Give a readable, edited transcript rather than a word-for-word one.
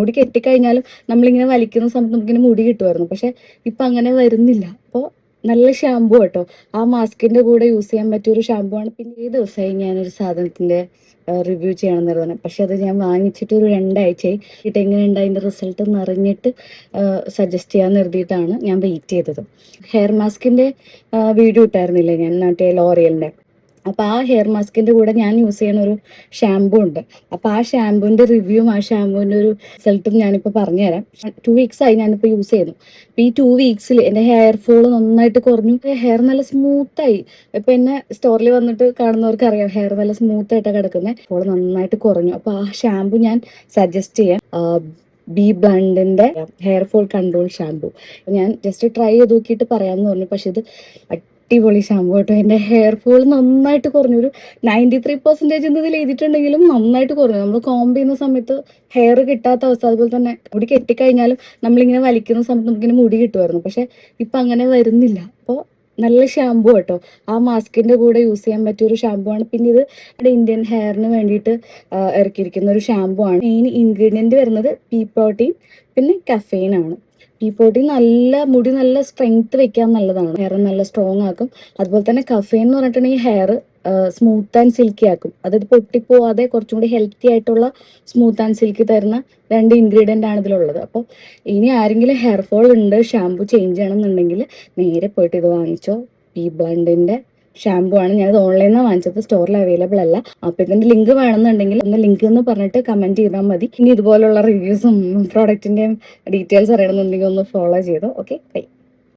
മുടി കെട്ടിക്കഴിഞ്ഞാലും നമ്മളിങ്ങനെ വലിക്കുന്ന സമയത്ത് നമുക്കിങ്ങനെ മുടി കിട്ടുമായിരുന്നു. പക്ഷെ ഇപ്പം അങ്ങനെ വരുന്നില്ല. അപ്പോൾ നല്ല ഷാമ്പു കേട്ടോ. ആ മാസ്കിന്റെ കൂടെ യൂസ് ചെയ്യാൻ പറ്റിയ ഒരു ഷാമ്പു ആണ്. പിന്നെ ഈ ദിവസമായി ഞാനൊരു സാധനത്തിന്റെ റിവ്യൂ ചെയ്യണമെന്ന് പറഞ്ഞു. പക്ഷെ അത് ഞാൻ വാങ്ങിച്ചിട്ട് ഒരു 2 ആഴ്ചയായി. എങ്ങനെയുണ്ട് അതിന്റെ റിസൾട്ട് എന്നറിഞ്ഞിട്ട് സജസ്റ്റ് ചെയ്യാൻ നിർത്തിയിട്ടാണ് ഞാൻ വെയിറ്റ് ചെയ്തത്. ഹെയർ മാസ്കിന്റെ വീഡിയോ ഇട്ടായിരുന്നില്ലേ ഞാൻ, മറ്റേ ലോറിയലിന്റെ. അപ്പൊ ആ ഹെയർ മാസ്കിന്റെ കൂടെ ഞാൻ യൂസ് ചെയ്യുന്ന ഒരു ഷാമ്പു ഉണ്ട്. അപ്പൊ ആ ഷാമ്പുവിന്റെ റിവ്യൂവും ആ ഷാമ്പുവിന്റെ ഒരു റിസൾട്ടും ഞാനിപ്പോ പറഞ്ഞുതരാം. 2 വീക്സ് ആയി ഞാനിപ്പോ യൂസ് ചെയ്യുന്നു. അപ്പൊ ഈ 2 വീക്സിൽ എന്റെ ഹെയർ ഫോൾ നന്നായിട്ട് കുറഞ്ഞു. ഹെയർ നല്ല സ്മൂത്ത് ആയി. ഇപ്പൊ എന്നെ സ്റ്റോറിൽ വന്നിട്ട് കാണുന്നവർക്ക് അറിയാം, ഹെയർ നല്ല സ്മൂത്ത് ആയിട്ടാണ് കിടക്കുന്നത്. ഫോൾ നന്നായിട്ട് കുറഞ്ഞു. അപ്പൊ ആ ഷാമ്പു ഞാൻ സജസ്റ്റ് ചെയ്യാം. ബി ബ്ലണ്ടിന്റെ ഹെയർ ഫോൾ കൺട്രോൾ ഷാമ്പു. ഞാൻ ജസ്റ്റ് ട്രൈ ചെയ്ത് നോക്കിയിട്ട് പറയാമെന്ന് പറഞ്ഞു. പക്ഷെ ഇത് അടിപൊളി ഷാമ്പു കേട്ടോ. എൻ്റെ ഹെയർ ഫോൾ നന്നായിട്ട് കുറഞ്ഞു. ഒരു 93% ഇതിൽ എഴുതിയിട്ടുണ്ടെങ്കിലും നന്നായിട്ട് കുറഞ്ഞു. നമ്മൾ കോംബ് ചെയ്യുന്ന സമയത്ത് ഹെയർ കിട്ടാത്ത അവസ്ഥ. അതുപോലെ തന്നെ മുടി കെട്ടിക്കഴിഞ്ഞാലും നമ്മളിങ്ങനെ വലിക്കുന്ന സമയത്ത് നമുക്കിങ്ങനെ മുടി കിട്ടുമായിരുന്നു. പക്ഷെ ഇപ്പം അങ്ങനെ വരുന്നില്ല. അപ്പോൾ നല്ല ഷാമ്പു കേട്ടോ. ആ മാസ്കിന്റെ കൂടെ യൂസ് ചെയ്യാൻ പറ്റിയ ഒരു ഷാമ്പു ആണ്. പിന്നെ ഇത് ഇന്ത്യൻ ഹെയറിന് വേണ്ടിയിട്ട് ഇറക്കിയിരിക്കുന്ന ഒരു ഷാമ്പു ആണ്. മെയിൻ ഇൻഗ്രീഡിയൻറ്റ് വരുന്നത് പീ പ്രോട്ടീൻ പിന്നെ കഫെയിൻ ആണ്. പീ പ്രോട്ടീൻ മുടി നല്ല സ്ട്രെങ്ത് വെക്കാൻ നല്ലതാണ്, ഹെയർ നല്ല സ്ട്രോങ് ആക്കും. അതുപോലെ തന്നെ കഫെയിൻ എന്ന് പറഞ്ഞിട്ടുണ്ടെങ്കിൽ ഹെയർ സ്മൂത്ത് ആൻഡ് സിൽക്കി ആക്കും. അതായത് പൊട്ടിപ്പോവാതെ കുറച്ചും കൂടി ഹെൽത്തി ആയിട്ടുള്ള സ്മൂത്ത് ആൻഡ് സിൽക്കി തരുന്ന 2 ഇൻഗ്രീഡിയൻ്റ് ആണ് ഇതിലുള്ളത്. അപ്പോൾ ഇനി ആരെങ്കിലും ഹെയർ ഫോൾ ഉണ്ട്, ഷാമ്പു ചേഞ്ച് ചെയ്യണമെന്നുണ്ടെങ്കിൽ നേരെ പോയിട്ട് ഇത് വാങ്ങിച്ചോ. ബി ബ്ലണ്ടിന്റെ ഷാമ്പു ആണ്. ഞാനത് ഓൺലൈനിൽ നിന്നാണ് വാങ്ങിച്ചത്, സ്റ്റോറിൽ അവൈലബിൾ അല്ല. അപ്പോൾ ഇതിന്റെ ലിങ്ക് വേണമെന്നുണ്ടെങ്കിൽ ഒന്ന് ലിങ്ക് എന്ന് പറഞ്ഞിട്ട് കമന്റ് ചെയ്താൽ മതി. ഇനി ഇതുപോലുള്ള റിവ്യൂസും പ്രോഡക്റ്റിന്റെയും ഡീറ്റെയിൽസ് അറിയണമെന്നുണ്ടെങ്കിൽ ഒന്ന് ഫോളോ ചെയ്തോ. Okay, by.